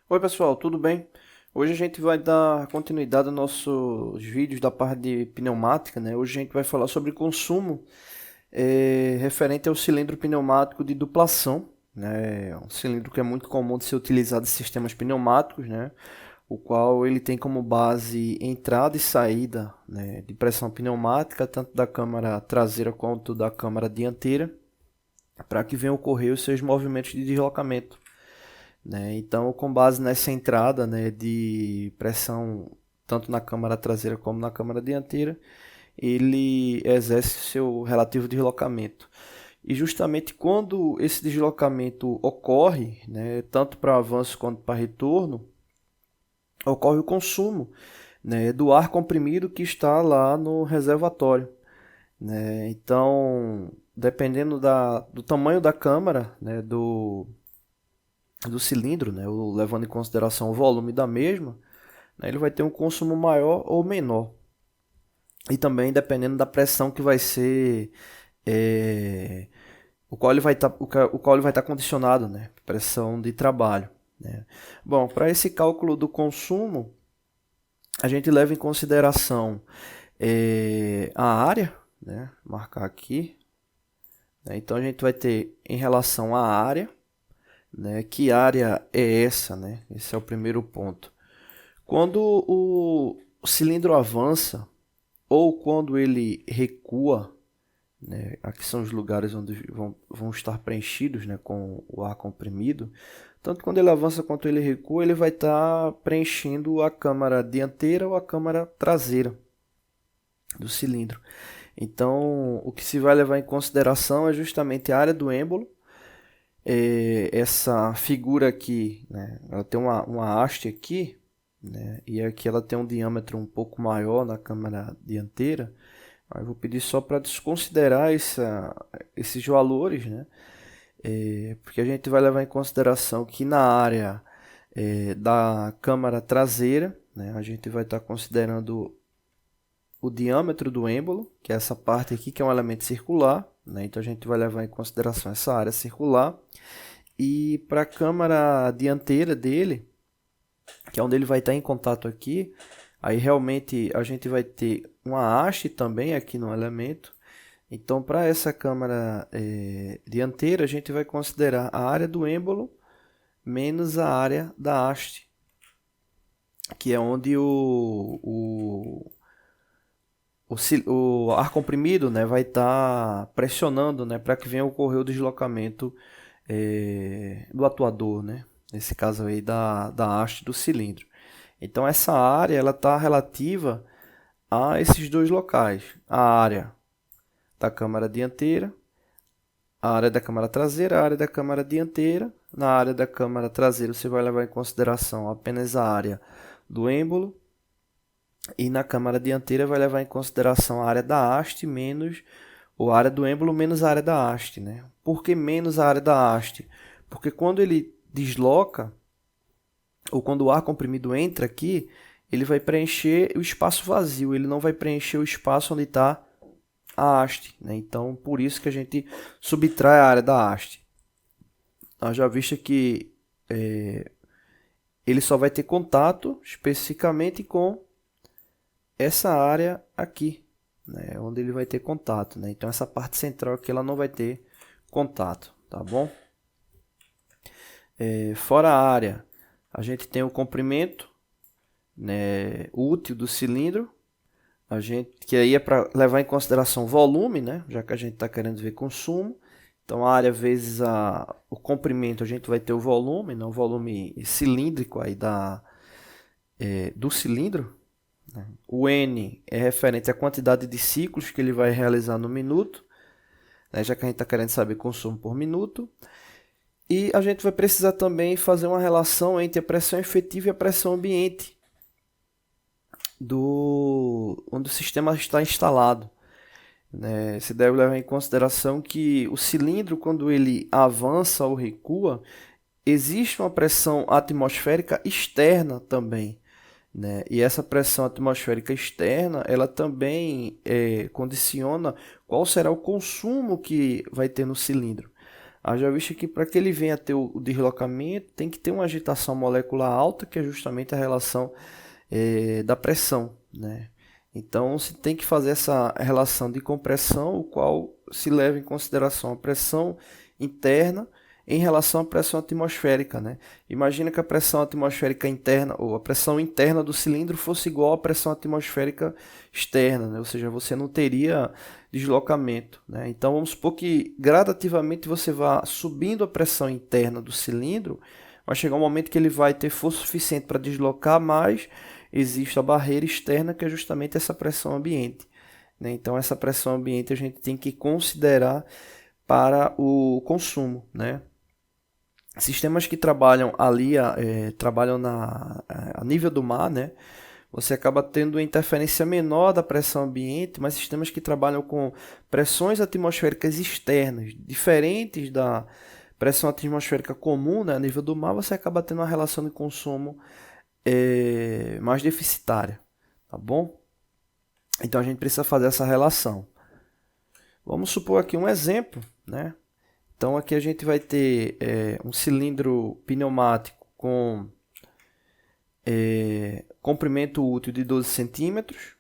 Oi pessoal, tudo bem? Hoje a gente vai dar continuidade aos nossos vídeos da parte de pneumática, né? Hoje a gente vai falar sobre consumo referente ao cilindro pneumático de duplação, né? É um cilindro que é muito comum de ser utilizado em sistemas pneumáticos, né? O qual ele tem como base entrada e saída, né, de pressão pneumática, tanto da câmara traseira quanto da câmara dianteira, para que venham ocorrer os seus movimentos de deslocamento, né? Então, com base nessa entrada, né, de pressão tanto na câmara traseira como na câmara dianteira, ele exerce seu relativo deslocamento. E justamente quando esse deslocamento ocorre, né, tanto para avanço quanto para retorno, ocorre o consumo, né, do ar comprimido que está lá no reservatório, né? Então, dependendo do tamanho da câmara, né, do cilindro, né, levando em consideração o volume da mesma, né, ele vai ter um consumo maior ou menor. E também dependendo da pressão que vai ser, é, o qual ele vai estar condicionado, né, pressão de trabalho, né. Bom, para esse cálculo do consumo, a gente leva em consideração a área, né, marcar aqui, né, então a gente vai ter em relação à área, né, que área é essa, né, esse é o primeiro ponto. Quando o cilindro avança ou quando ele recua, né, aqui são os lugares onde vão estar preenchidos, né, com o ar comprimido, tanto quando ele avança quanto ele recua, ele vai estar preenchendo a câmara dianteira ou a câmara traseira do cilindro. Então, o que se vai levar em consideração é justamente a área do êmbolo. Essa figura aqui, né, ela tem uma haste aqui, né, e aqui ela tem um diâmetro um pouco maior na câmara dianteira. Eu vou pedir só para desconsiderar esses valores, né, porque a gente vai levar em consideração que na área da câmara traseira, né, a gente vai estar considerando o diâmetro do êmbolo, que é essa parte aqui, que é um elemento circular, né, então a gente vai levar em consideração essa área circular. E para a câmara dianteira dele, que é onde ele vai estar em contato aqui, aí realmente a gente vai ter uma haste também aqui no elemento. Então, para essa câmara dianteira, a gente vai considerar a área do êmbolo menos a área da haste, que é onde o ar comprimido, né, vai estar pressionando, né, para que venha ocorrer o deslocamento do atuador, né? Nesse caso aí da haste do cilindro. Então essa área ela está relativa a esses dois locais, a área da câmara dianteira, a área da câmara traseira, a área da câmara dianteira. Na área da câmara traseira você vai levar em consideração apenas a área do êmbolo, e na câmara dianteira vai levar em consideração a área da haste menos ou a área do êmbolo menos a área da haste, né? Por que menos a área da haste? Porque quando ele desloca, ou quando o ar comprimido entra aqui, ele vai preencher o espaço vazio, ele não vai preencher o espaço onde está a haste, né? Então, por isso que a gente subtrai a área da haste. Nós já visto que ele só vai ter contato especificamente com essa área aqui, né? Onde ele vai ter contato, né? Então, essa parte central aqui ela não vai ter contato, tá bom? Fora a área, a gente tem o comprimento, né, útil do cilindro, que aí é para levar em consideração o volume, né, já que a gente está querendo ver consumo. Então, a área vezes o comprimento, a gente vai ter o volume, né, o volume cilíndrico aí do cilindro, né. O N é referente à quantidade de ciclos que ele vai realizar no minuto, né, já que a gente está querendo saber consumo por minuto. E a gente vai precisar também fazer uma relação entre a pressão efetiva e a pressão ambiente onde o sistema está instalado, né? Você deve levar em consideração que o cilindro, quando ele avança ou recua, existe uma pressão atmosférica externa também, né? E essa pressão atmosférica externa, ela também condiciona qual será o consumo que vai ter no cilindro. Haja vista que para que ele venha a ter o deslocamento, tem que ter uma agitação molecular alta, que é justamente a relação da pressão, né? Então, se tem que fazer essa relação de compressão, o qual se leva em consideração a pressão interna em relação à pressão atmosférica, né? Imagina que a pressão atmosférica interna, ou a pressão interna do cilindro fosse igual à pressão atmosférica externa, né? Ou seja, você não teria deslocamento, né? Então, vamos supor que gradativamente você vá subindo a pressão interna do cilindro, vai chegar um momento que ele vai ter força suficiente para deslocar, mas existe a barreira externa, que é justamente essa pressão ambiente, né? Então, essa pressão ambiente a gente tem que considerar para o consumo, né? Sistemas que trabalham ali, trabalham a nível do mar, né? Você acaba tendo uma interferência menor da pressão ambiente, mas sistemas que trabalham com pressões atmosféricas externas, diferentes da pressão atmosférica comum, né, a nível do mar, você acaba tendo uma relação de consumo mais deficitária, tá bom? Então a gente precisa fazer essa relação. Vamos supor aqui um exemplo, né? Então aqui a gente vai ter um cilindro pneumático com comprimento útil de 12 centímetros.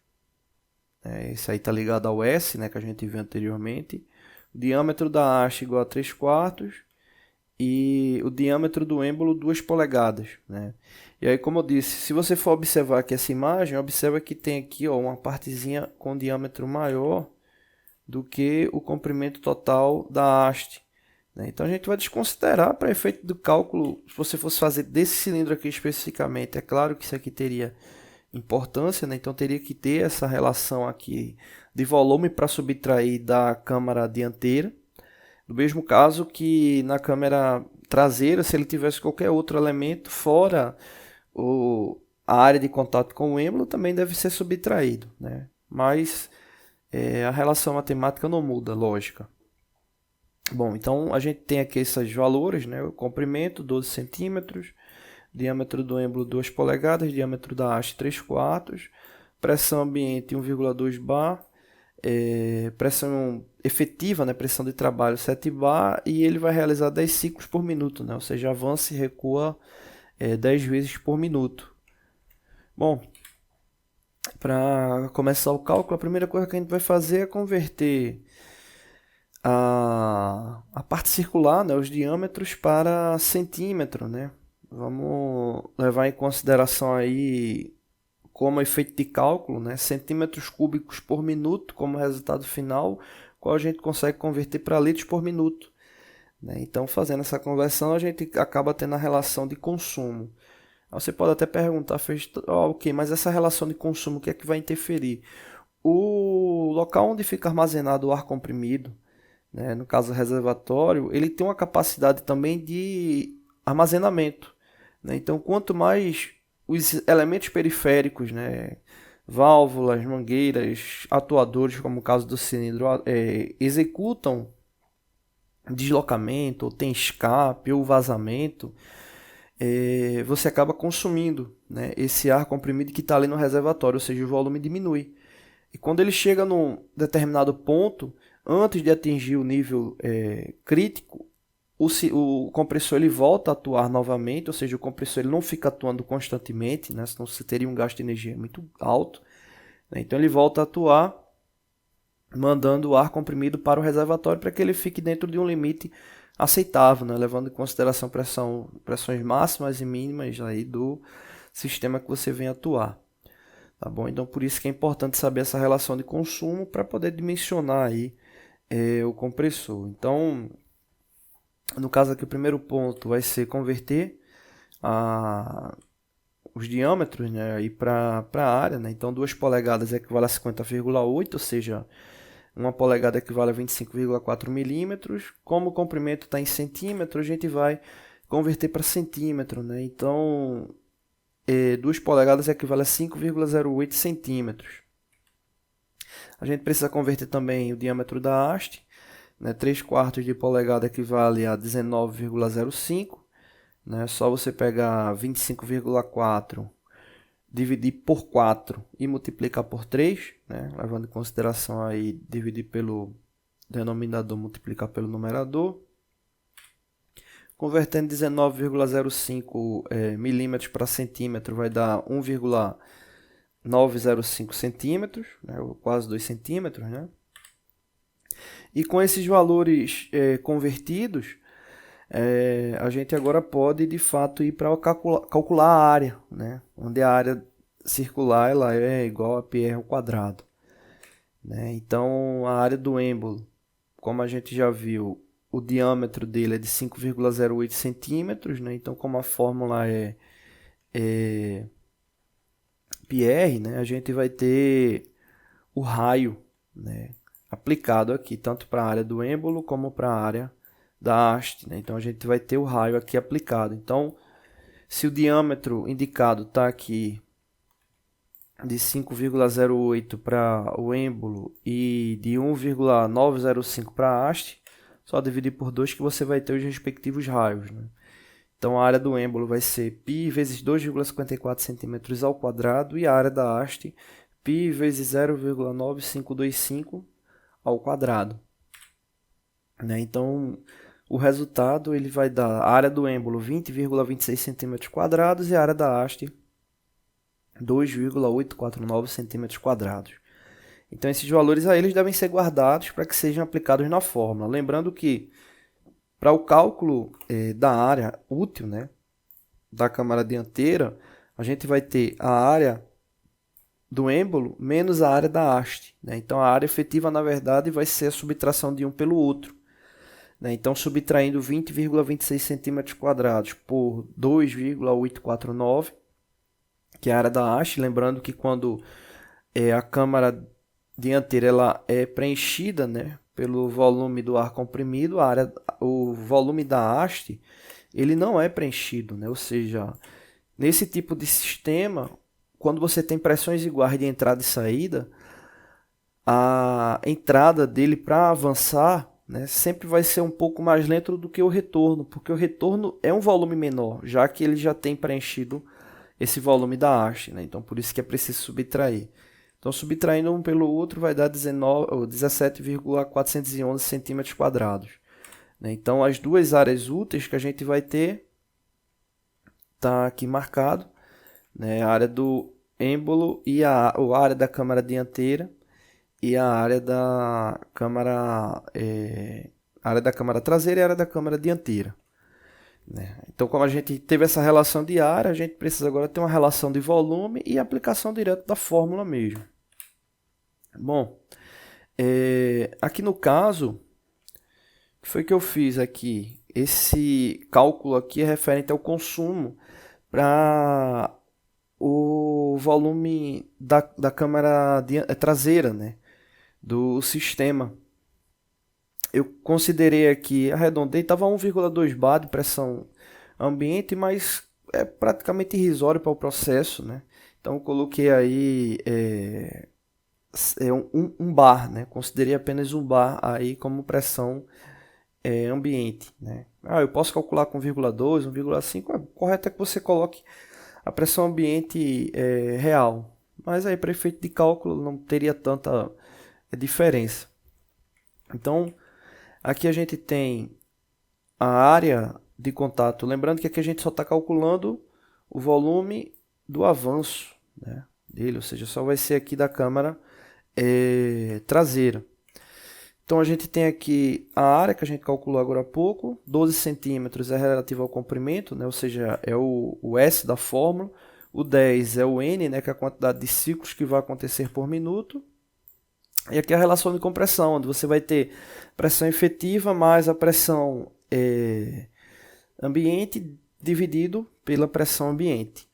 Esse aí está ligado ao S, né, que a gente viu anteriormente. O diâmetro da haste igual a 3/4 e o diâmetro do êmbolo 2 polegadas, né? E aí, como eu disse, se você for observar aqui essa imagem, observa que tem aqui, ó, uma partezinha com diâmetro maior do que o comprimento total da haste, né? Então a gente vai desconsiderar para efeito do cálculo, se você fosse fazer desse cilindro aqui especificamente, é claro que isso aqui teria importância, né? Então teria que ter essa relação aqui de volume para subtrair da câmara dianteira. No mesmo caso que na câmera traseira, se ele tivesse qualquer outro elemento fora a área de contato com o êmbolo, também deve ser subtraído, né? Mas a relação matemática não muda, lógica. Bom, então a gente tem aqui esses valores, né? O comprimento 12 centímetros, diâmetro do êmbolo 2 polegadas, diâmetro da haste 3/4, pressão ambiente 1,2 bar, pressão efetiva, né, pressão de trabalho 7 bar, e ele vai realizar 10 ciclos por minuto, né? Ou seja, avança e recua 10 vezes por minuto. Bom, para começar o cálculo, a primeira coisa que a gente vai fazer é converter a parte circular, né, os diâmetros, para centímetro, né? Vamos levar em consideração aí como efeito de cálculo, né, centímetros cúbicos por minuto como resultado final, qual a gente consegue converter para litros por minuto, né? Então, fazendo essa conversão, a gente acaba tendo a relação de consumo. Aí você pode até perguntar, ok, mas essa relação de consumo, o que é que vai interferir? O local onde fica armazenado o ar comprimido, né, no caso do reservatório, ele tem uma capacidade também de armazenamento, né? Então, quanto mais os elementos periféricos, né, válvulas, mangueiras, atuadores, como o caso do cilindro, executam deslocamento, ou tem escape ou vazamento, você acaba consumindo, né, esse ar comprimido que está ali no reservatório, ou seja, o volume diminui. E quando ele chega num determinado ponto, antes de atingir o nível crítico, o compressor ele volta a atuar novamente, ou seja, o compressor ele não fica atuando constantemente, né? Senão você teria um gasto de energia muito alto, né? Então ele volta a atuar, mandando o ar comprimido para o reservatório para que ele fique dentro de um limite aceitável, né? Levando em consideração pressões máximas e mínimas aí do sistema que você vem atuar. Tá bom? Então por isso que é importante saber essa relação de consumo para poder dimensionar aí o compressor. Então, no caso aqui, o primeiro ponto vai ser converter os diâmetros, né, para a área, né? Então 2 polegadas equivale a 50,8, ou seja, 1 polegada equivale a 25,4 milímetros. Como o comprimento está em centímetro, a gente vai converter para centímetro, né? Então 2 polegadas equivale a 5,08 centímetros. A gente precisa converter também o diâmetro da haste, né? 3/4 de polegada equivale a 19,05, né? Só você pegar 25,4, dividir por 4 e multiplicar por 3, né? Levando em consideração aí dividir pelo denominador, multiplicar pelo numerador. Convertendo 19,05 milímetros para centímetro vai dar 1,905 centímetros, né, ou quase 2 centímetros, né? E com esses valores convertidos, a gente agora pode de fato ir para calcular a área, né? Onde a área circular ela é igual a πr ao quadrado, né? Então a área do êmbolo, como a gente já viu, o diâmetro dele é de 5,08 centímetros, né? Então como a fórmula é πr, né? A gente vai ter o raio, né, aplicado aqui, tanto para a área do êmbolo como para a área da haste, né? Então a gente vai ter o raio aqui aplicado. Então, se o diâmetro indicado está aqui de 5,08 para o êmbolo e de 1,905 para a haste, só dividir por 2 que você vai ter os respectivos raios, né? Então a área do êmbolo vai ser π vezes 2,54 cm ao quadrado e a área da haste π vezes 0,9525 ao quadrado, né? Então o resultado ele vai dar a área do êmbolo 20,26 cm² e a área da haste 2,849 cm². Então esses valores aí eles devem ser guardados para que sejam aplicados na fórmula. Lembrando que para o cálculo da área útil, né, da câmara dianteira, a gente vai ter a área do êmbolo menos a área da haste, né? Então a área efetiva na verdade vai ser a subtração de um pelo outro, né? Então subtraindo 20,26 cm² por 2,849, que é a área da haste, lembrando que quando a câmara dianteira ela é preenchida, né, pelo volume do ar comprimido, o volume da haste ele não é preenchido, né? Ou seja, nesse tipo de sistema, quando você tem pressões iguais de entrada e saída, a entrada dele para avançar, né, sempre vai ser um pouco mais lento do que o retorno, porque o retorno é um volume menor, já que ele já tem preenchido esse volume da haste, né? Então por isso que é preciso subtrair. Então subtraindo um pelo outro vai dar 17,411 cm², né? Então as duas áreas úteis que a gente vai ter tá aqui marcado, né? A área do êmbolo e a área da câmara dianteira e a área da câmara traseira e a área da câmara dianteira, né? Então, como a gente teve essa relação de área, a gente precisa agora ter uma relação de volume e aplicação direta da fórmula mesmo. Bom, aqui no caso, o que foi que eu fiz aqui? Esse cálculo aqui é referente ao consumo para o volume da câmara traseira, né, do sistema. Eu considerei aqui, arredondei, estava 1,2 bar de pressão ambiente, mas é praticamente irrisório para o processo, né? Então eu coloquei aí um bar, né? Considerei apenas um bar aí como pressão ambiente, né? Eu posso calcular com 1,2, 1,5, o correto é que você coloque a pressão ambiente real, mas aí para efeito de cálculo não teria tanta diferença. Então aqui a gente tem a área de contato, lembrando que aqui a gente só está calculando o volume do avanço, né, dele, ou seja, só vai ser aqui da câmara traseira. Então a gente tem aqui a área que a gente calculou agora há pouco, 12 centímetros é relativo ao comprimento, né, ou seja, é o S da fórmula, o 10 é o N, né, que é a quantidade de ciclos que vai acontecer por minuto. E aqui a relação de compressão, onde você vai ter pressão efetiva mais a pressão ambiente dividido pela pressão ambiente.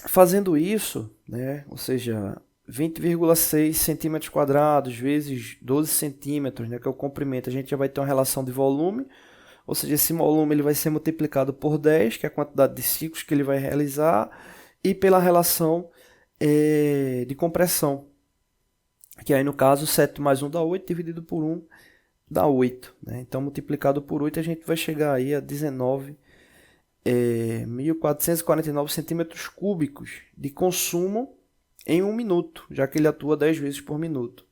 Fazendo isso, né, ou seja, 20,6 cm² vezes 12 centímetros, né, que é o comprimento, a gente já vai ter uma relação de volume, ou seja, esse volume ele vai ser multiplicado por 10, que é a quantidade de ciclos que ele vai realizar, e pela relação de compressão, que aí no caso 7 mais 1 dá 8, dividido por 1 dá 8, né? Então multiplicado por 8 a gente vai chegar aí a 19.449 centímetros cúbicos de consumo em 1 minuto, já que ele atua 10 vezes por minuto.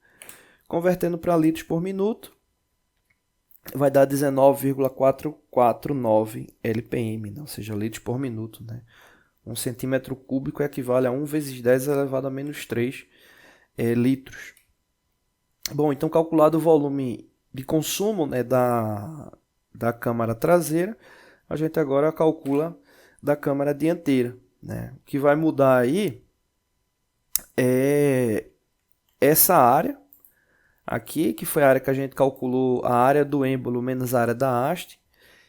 Convertendo para litros por minuto, vai dar 19,449 LPM, né? Ou seja, litros por minuto, né? 1 centímetro cúbico equivale a 1 vezes 10 elevado a menos 3 litros. Bom, então calculado o volume de consumo, né, da câmara traseira, a gente agora calcula da câmara dianteira, né? O que vai mudar aí é essa área aqui, que foi a área que a gente calculou, a área do êmbolo menos a área da haste.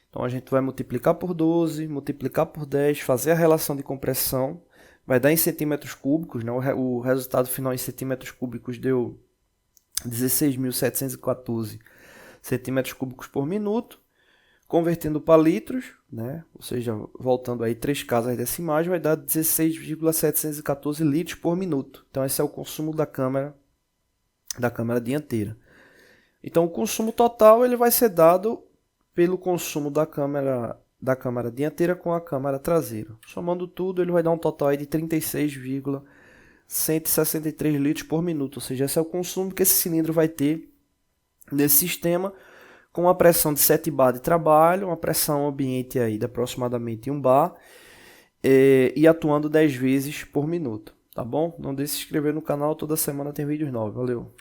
Então a gente vai multiplicar por 12, multiplicar por 10, fazer a relação de compressão, vai dar em centímetros cúbicos, né? O resultado final em centímetros cúbicos deu 16.714 centímetros cúbicos por minuto. Convertendo para litros, né? Ou seja, voltando aí 3 casas decimais, vai dar 16,714 litros por minuto. Então esse é o consumo da câmara dianteira. Então o consumo total ele vai ser dado pelo consumo da câmara dianteira com a câmara traseira. Somando tudo, ele vai dar um total aí de 36,163 litros por minuto. Ou seja, esse é o consumo que esse cilindro vai ter nesse sistema, com uma pressão de 7 bar de trabalho, uma pressão ambiente aí de aproximadamente 1 bar, e atuando 10 vezes por minuto, tá bom? Não deixe de se inscrever no canal, toda semana tem vídeos novos, valeu!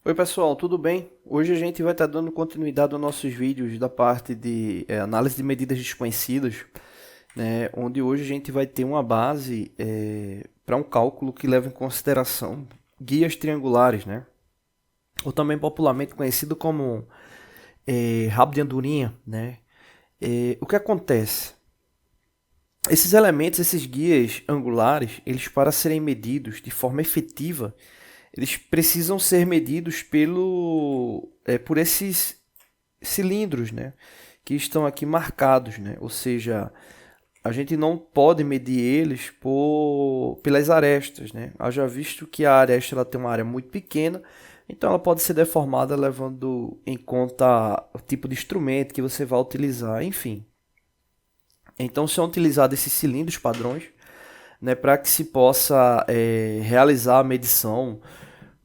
Oi pessoal, tudo bem? Hoje a gente vai estar dando continuidade aos nossos vídeos da parte de análise de medidas desconhecidas, né? Onde hoje a gente vai ter uma base para um cálculo que leva em consideração guias triangulares, né? Ou também popularmente conhecido como rabo de andorinha, né? O que acontece? Esses elementos, esses guias angulares, eles para serem medidos de forma efetiva, eles precisam ser medidos por esses cilindros, né? Que estão aqui marcados, né? Ou seja, a gente não pode medir eles pelas arestas, né? Haja visto que a aresta ela tem uma área muito pequena, então ela pode ser deformada levando em conta o tipo de instrumento que você vai utilizar, enfim. Então são utilizados esses cilindros padrões, né, para que se possa realizar a medição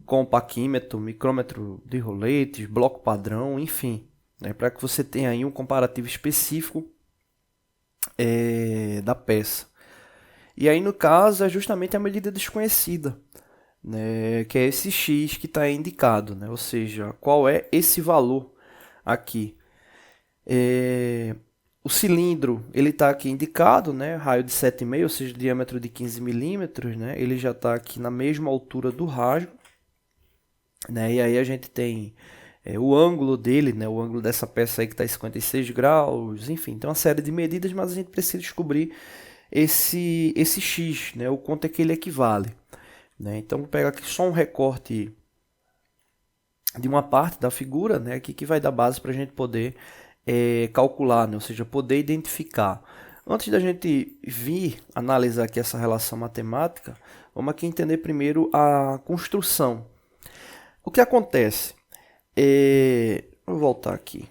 com paquímetro, micrômetro de roletes, bloco padrão, enfim, né, para que você tenha aí um comparativo específico da peça. E aí no caso é justamente a medida desconhecida, né, que é esse X que está indicado, né, ou seja, qual é esse valor aqui. O cilindro ele está aqui indicado, né, raio de 7,5, ou seja, diâmetro de 15 milímetros, né, ele já está aqui na mesma altura do rasgo, né, e aí a gente tem o ângulo dele, né, o ângulo dessa peça aí que está em 56 graus, enfim, tem uma série de medidas, mas a gente precisa descobrir esse X, né, o quanto é que ele equivale. Né? Então vou pegar aqui só um recorte de uma parte da figura, né, aqui que vai dar base para a gente poder calcular, né, ou seja, poder identificar. Antes da gente vir analisar aqui essa relação matemática, vamos aqui entender primeiro a construção. O que acontece? Vou voltar aqui.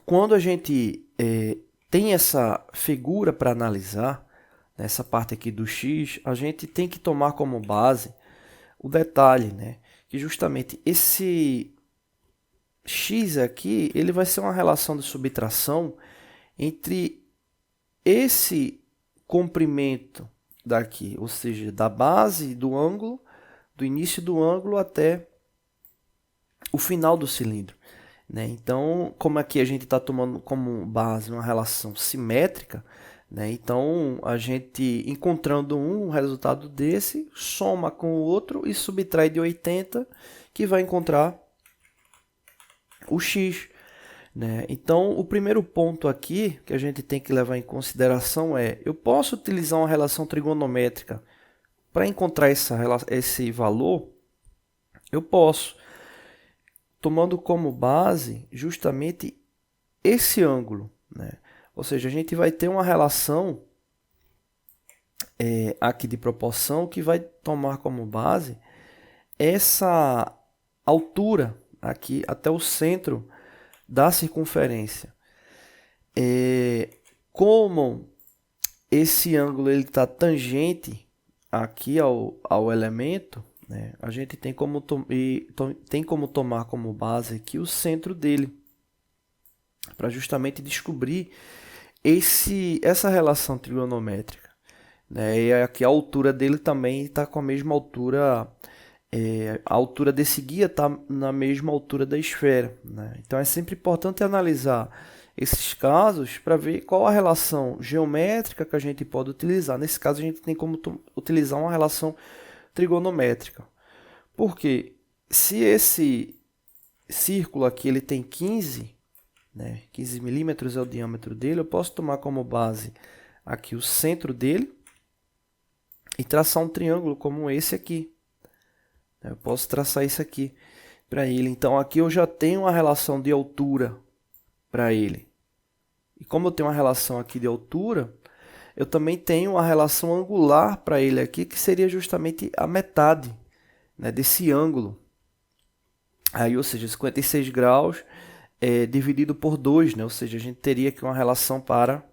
Quando a gente tem essa figura para analisar, nessa parte aqui do X, a gente tem que tomar como base o detalhe, né? Que justamente esse X aqui, ele vai ser uma relação de subtração entre esse comprimento daqui, ou seja, da base do ângulo, do início do ângulo até o final do cilindro. Né? Então, como aqui a gente está tomando como base uma relação simétrica, né? Então, a gente encontrando um resultado desse, soma com o outro e subtrai de 80, que vai encontrar o X. Né? Então, o primeiro ponto aqui que a gente tem que levar em consideração é: eu posso utilizar uma relação trigonométrica para encontrar esse valor? Eu posso, tomando como base justamente esse ângulo. Né? Ou seja, a gente vai ter uma relação aqui de proporção que vai tomar como base essa altura aqui até o centro da circunferência. Como esse ângulo está tangente aqui ao elemento, né, a gente tem como, tomar como base aqui o centro dele, para justamente descobrir essa relação trigonométrica, né? E aqui a altura dele também está com a mesma altura, a altura desse guia está na mesma altura da esfera, né? Então é sempre importante analisar esses casos para ver qual a relação geométrica que a gente pode utilizar. Nesse caso a gente tem como utilizar uma relação trigonométrica. Porque se esse círculo aqui ele tem 15, né, 15 milímetros é o diâmetro dele, eu posso tomar como base aqui o centro dele e traçar um triângulo como esse aqui. Eu posso traçar isso aqui para ele. Então aqui eu já tenho uma relação de altura para ele. E como eu tenho uma relação aqui de altura, eu também tenho uma relação angular para ele aqui, que seria justamente a metade, né, desse ângulo. Aí, ou seja, 56 graus dividido por 2, né? Ou seja, a gente teria aqui uma relação para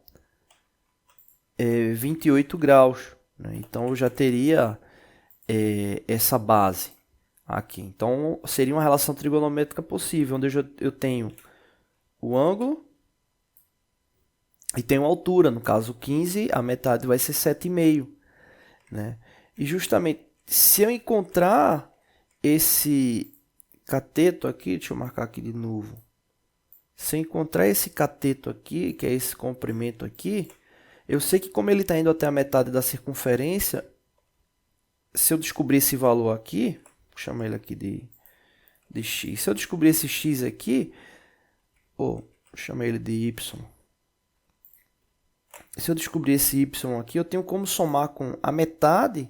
28 graus. Né? Então, eu já teria essa base aqui. Então, seria uma relação trigonométrica possível, onde eu tenho o ângulo e tenho a altura. No caso, 15, a metade vai ser 7,5. Né? E justamente, se eu encontrar esse cateto aqui, deixa eu marcar aqui de novo. Se eu encontrar esse cateto aqui, que é esse comprimento aqui, eu sei que como ele está indo até a metade da circunferência, se eu descobrir esse valor aqui, vou chamar ele aqui de x. Se eu descobrir esse x aqui, vou chamar ele de y. Se eu descobrir esse y aqui, eu tenho como somar com a metade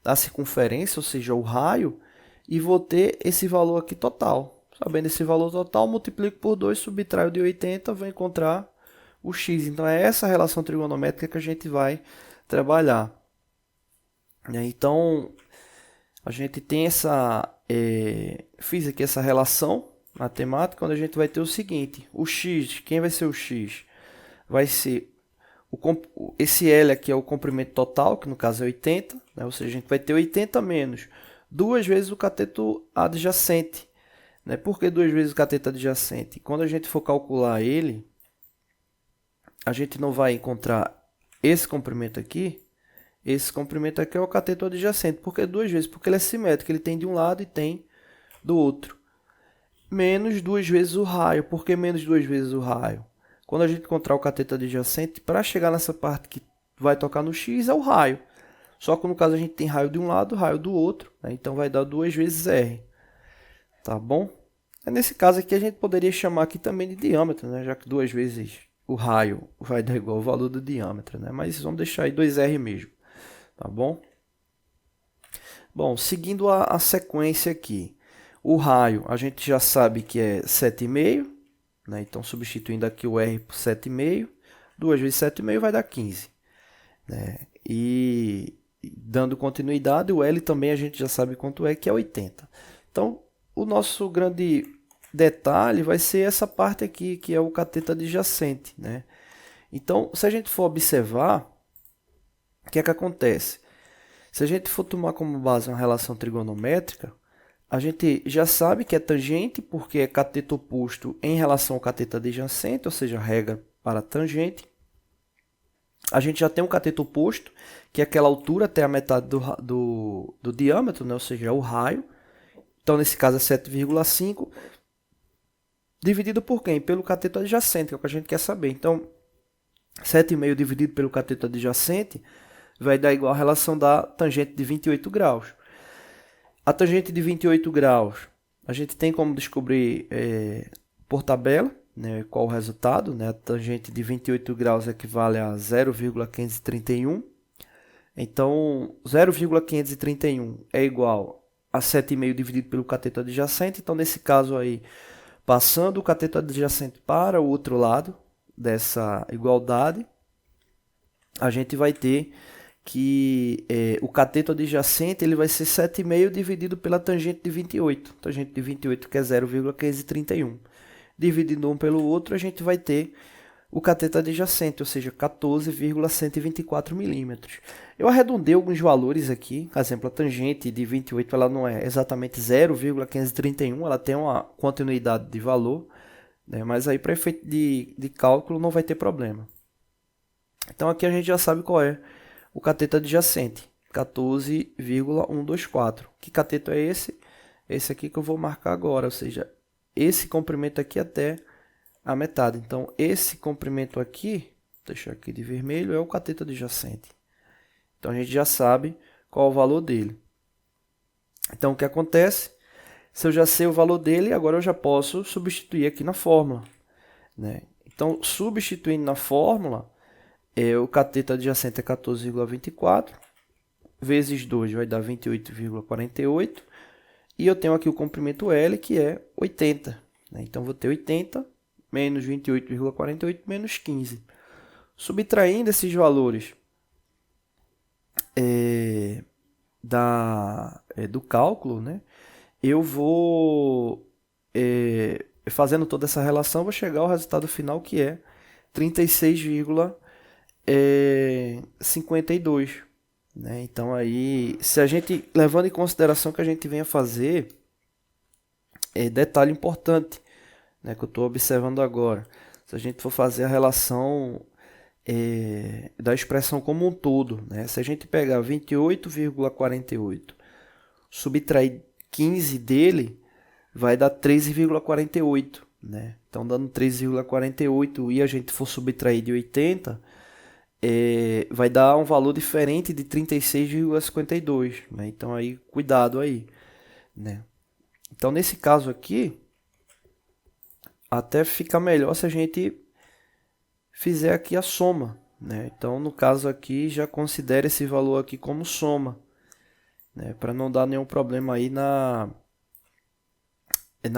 da circunferência, ou seja, o raio, e vou ter esse valor aqui total. Sabendo esse valor total, multiplico por 2, subtraio de 80, vou encontrar o x. Então, é essa relação trigonométrica que a gente vai trabalhar. Então, a gente tem fiz aqui essa relação matemática, onde a gente vai ter o seguinte. O x, quem vai ser o x? Vai ser esse L aqui é o comprimento total, que no caso é 80, né? Ou seja, a gente vai ter 80 menos 2 vezes o cateto adjacente. Né? Por que 2 vezes o cateto adjacente? Quando a gente for calcular ele, a gente não vai encontrar esse comprimento aqui. Esse comprimento aqui é o cateto adjacente. Por que 2 vezes? Porque ele é simétrico, ele tem de um lado e tem do outro. Menos 2 vezes o raio. Por que menos 2 vezes o raio? Quando a gente encontrar o cateto adjacente, para chegar nessa parte que vai tocar no x, é o raio. Só que no caso a gente tem raio de um lado, raio do outro, né? Então vai dar 2 vezes r. Tá bom? Nesse caso aqui a gente poderia chamar aqui também de diâmetro, né? Já que 2 vezes o raio vai dar igual ao valor do diâmetro, né? Mas vamos deixar aí 2r mesmo. Tá bom? Bom, seguindo a sequência aqui. O raio a gente já sabe que é 7,5. Né? Então, substituindo aqui o R por 7,5, 2 vezes 7,5 vai dar 15. Né? E dando continuidade, o L também a gente já sabe quanto é, que é 80. Então, o nosso grande detalhe vai ser essa parte aqui, que é o cateto adjacente. Né? Então, se a gente for observar, o que é que acontece? Se a gente for tomar como base uma relação trigonométrica, a gente já sabe que é tangente, porque é cateto oposto em relação ao cateto adjacente, ou seja, regra para tangente. A gente já tem um cateto oposto, que é aquela altura até a metade do diâmetro, né? Ou seja, é o raio. Então, nesse caso, é 7,5. Dividido por quem? Pelo cateto adjacente, que é o que a gente quer saber. Então, 7,5 dividido pelo cateto adjacente vai dar igual a relação da tangente de 28 graus. A tangente de 28 graus, a gente tem como descobrir por tabela, né, qual o resultado. Né? A tangente de 28 graus equivale a 0,531. Então, 0,531 é igual a 7,5 dividido pelo cateto adjacente. Então, nesse caso aí, passando o cateto adjacente para o outro lado dessa igualdade, a gente vai ter que o cateto adjacente ele vai ser 7,5 dividido pela tangente de 28. Tangente de 28 que é 0,531. Dividindo um pelo outro, a gente vai ter o cateto adjacente, ou seja, 14,124 milímetros. Eu arredondei alguns valores aqui, por exemplo, a tangente de 28 ela não é exatamente 0,531, ela tem uma continuidade de valor, né? Mas aí para efeito de cálculo não vai ter problema. Então aqui a gente já sabe qual é o cateto adjacente, 14,124. Que cateto é esse? Esse aqui que eu vou marcar agora, ou seja, esse comprimento aqui até a metade. Então, esse comprimento aqui, deixa aqui de vermelho, é o cateto adjacente. Então, a gente já sabe qual é o valor dele. Então, o que acontece? Se eu já sei o valor dele, agora eu já posso substituir aqui na fórmula, né? Então, substituindo na fórmula, o cateto adjacente é 14,24, vezes 2 vai dar 28,48, e eu tenho aqui o comprimento L, que é 80. Né? Então, vou ter 80 menos 28,48 menos 15. Subtraindo esses valores do cálculo, né? Eu vou, fazendo toda essa relação, vou chegar ao resultado final, que é 36,52. Né? Então, aí, se a gente, levando em consideração que a gente venha fazer, detalhe importante, né, que eu estou observando agora, se a gente for fazer a relação da expressão como um todo, né, se a gente pegar 28,48, subtrair 15 dele, vai dar 13,48. Né? Então, dando 13,48 e a gente for subtrair de 80, vai dar um valor diferente de 36,52. Né? Então, aí, cuidado aí. Né? Então, nesse caso aqui, até fica melhor se a gente fizer aqui a soma. Né? Então, no caso aqui, já considere esse valor aqui como soma. Né? Para não dar nenhum problema aí na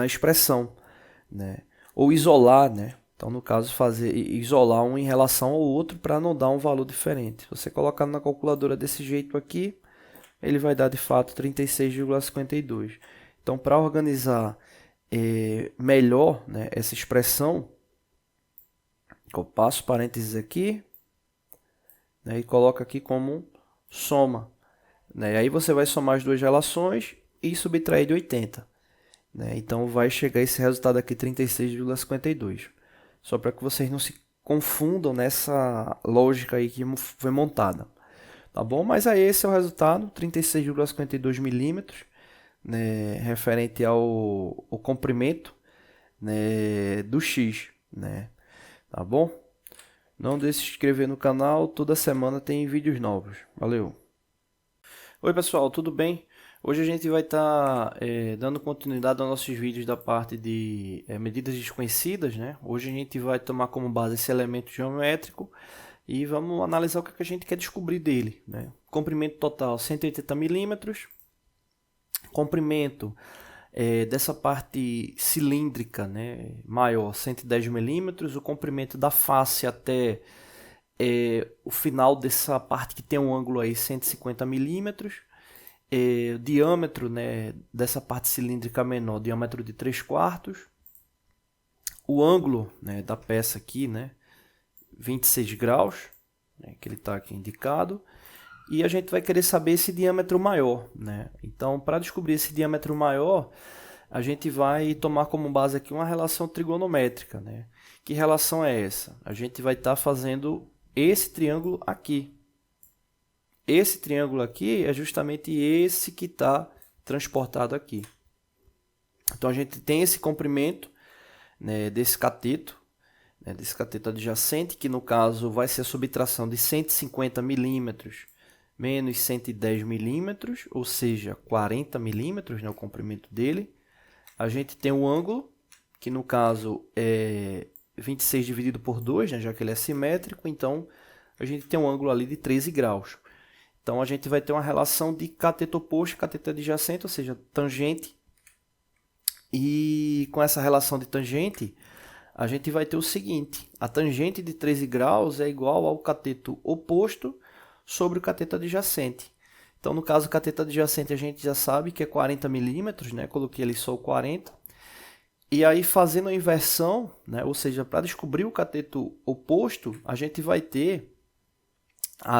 expressão. Né? Ou isolar, né? Então, no caso, isolar um em relação ao outro para não dar um valor diferente. Se você colocar na calculadora desse jeito aqui, ele vai dar de fato 36,52. Então, para organizar melhor, né, essa expressão, eu passo parênteses aqui, né, e coloco aqui como soma. Né, e aí você vai somar as duas relações e subtrair de 80. Né, então vai chegar esse resultado aqui, 36,52. Só para que vocês não se confundam nessa lógica aí que foi montada. Tá bom? Mas aí esse é o resultado, 36,52 milímetros, né, referente ao comprimento, né, do X. Né? Tá bom? Não deixe de se inscrever no canal, toda semana tem vídeos novos. Valeu! Oi pessoal, tudo bem? Hoje a gente vai estar dando continuidade aos nossos vídeos da parte de medidas desconhecidas, né? Hoje a gente vai tomar como base esse elemento geométrico e vamos analisar o que a gente quer descobrir dele. Né? Comprimento total 180 milímetros, comprimento dessa parte cilíndrica, né, maior 110 milímetros, o comprimento da face até o final dessa parte que tem um ângulo aí 150 milímetros, o diâmetro, né, dessa parte cilíndrica menor, diâmetro de 3/4, o ângulo, né, da peça aqui, né, 26 graus, né, que ele está aqui indicado, e a gente vai querer saber esse diâmetro maior. Né? Então, para descobrir esse diâmetro maior, a gente vai tomar como base aqui uma relação trigonométrica. Né? Que relação é essa? A gente vai estar fazendo esse triângulo aqui. Esse triângulo aqui é justamente esse que está transportado aqui. Então, a gente tem esse comprimento, né, desse cateto adjacente, que no caso vai ser a subtração de 150 milímetros menos 110 milímetros, ou seja, 40 milímetros, né, o comprimento dele. A gente tem o ângulo, que no caso é 26 dividido por 2, né, já que ele é simétrico, então a gente tem um ângulo ali de 13 graus. Então a gente vai ter uma relação de cateto oposto e cateto adjacente, ou seja, tangente. E com essa relação de tangente, a gente vai ter o seguinte: a tangente de 13 graus é igual ao cateto oposto sobre o cateto adjacente. Então, no caso, o cateto adjacente a gente já sabe que é 40 milímetros, né? Coloquei ali só o 40. E aí, fazendo a inversão, né, ou seja, para descobrir o cateto oposto, a gente vai ter,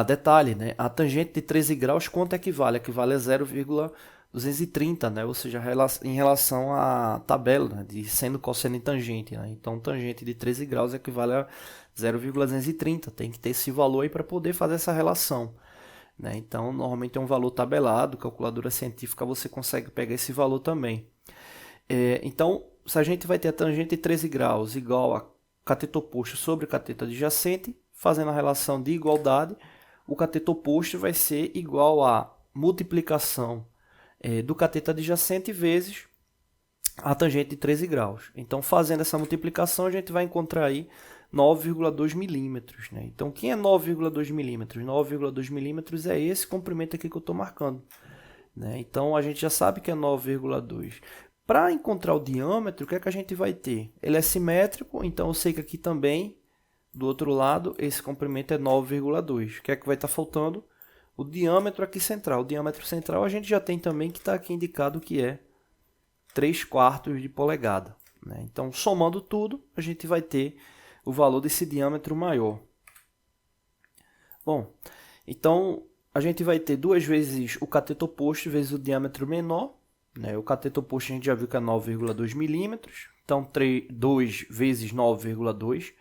detalhe, né, a tangente de 13 graus, quanto equivale? Equivale a 0,230, né, ou seja, em relação à tabela, né, de seno, cosseno e tangente. Né, então, tangente de 13 graus equivale a 0,230, tem que ter esse valor aí para poder fazer essa relação. Né, então, normalmente é um valor tabelado, calculadora científica, você consegue pegar esse valor também. Então, se a gente vai ter a tangente de 13 graus igual a cateto oposto sobre cateto adjacente, fazendo a relação de igualdade, o cateto oposto vai ser igual a multiplicação do cateto adjacente vezes a tangente de 13 graus. Então, fazendo essa multiplicação, a gente vai encontrar aí 9,2 milímetros. Né? Então, quem é 9,2 milímetros? 9,2 milímetros é esse comprimento aqui que eu estou marcando. Né? Então, a gente já sabe que é 9,2. Para encontrar o diâmetro, o que é que a gente vai ter? Ele é simétrico, então eu sei que aqui também, do outro lado, esse comprimento é 9,2. O que é que vai estar faltando? O diâmetro aqui central. O diâmetro central a gente já tem também, que está aqui indicado que é 3/4 de polegada. Né? Então, somando tudo, a gente vai ter o valor desse diâmetro maior. Bom, então a gente vai ter 2 vezes o cateto oposto vezes o diâmetro menor. Né? O cateto oposto a gente já viu que é 9,2 milímetros. Então, 2 vezes 9,2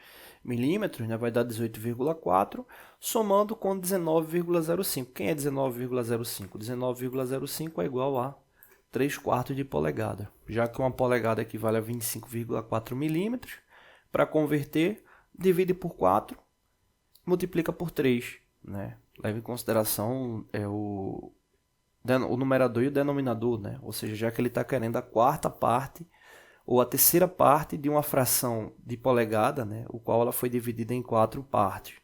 milímetros, né? Vai dar 18,4, somando com 19,05. Quem é 19,05? 19,05 é igual a 3/4 de polegada. Já que uma polegada equivale a 25,4 milímetros, para converter, divide por 4, multiplica por 3. Né? Leve em consideração o numerador e o denominador, né? Ou seja, já que ele está querendo a quarta parte ou a terceira parte de uma fração de polegada, né? O qual ela foi dividida em 4 partes.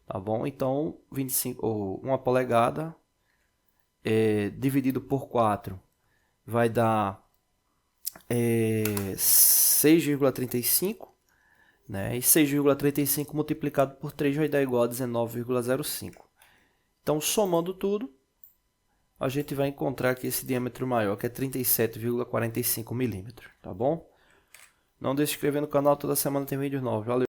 Tá bom? Então, 25, ou uma polegada dividido por 4 vai dar 6,35, né? E 6,35 multiplicado por 3 vai dar igual a 19,05. Então, somando tudo, a gente vai encontrar aqui esse diâmetro maior, que é 37,45 milímetros, tá bom? Não deixe de se inscrever no canal, toda semana tem vídeos novos. Valeu!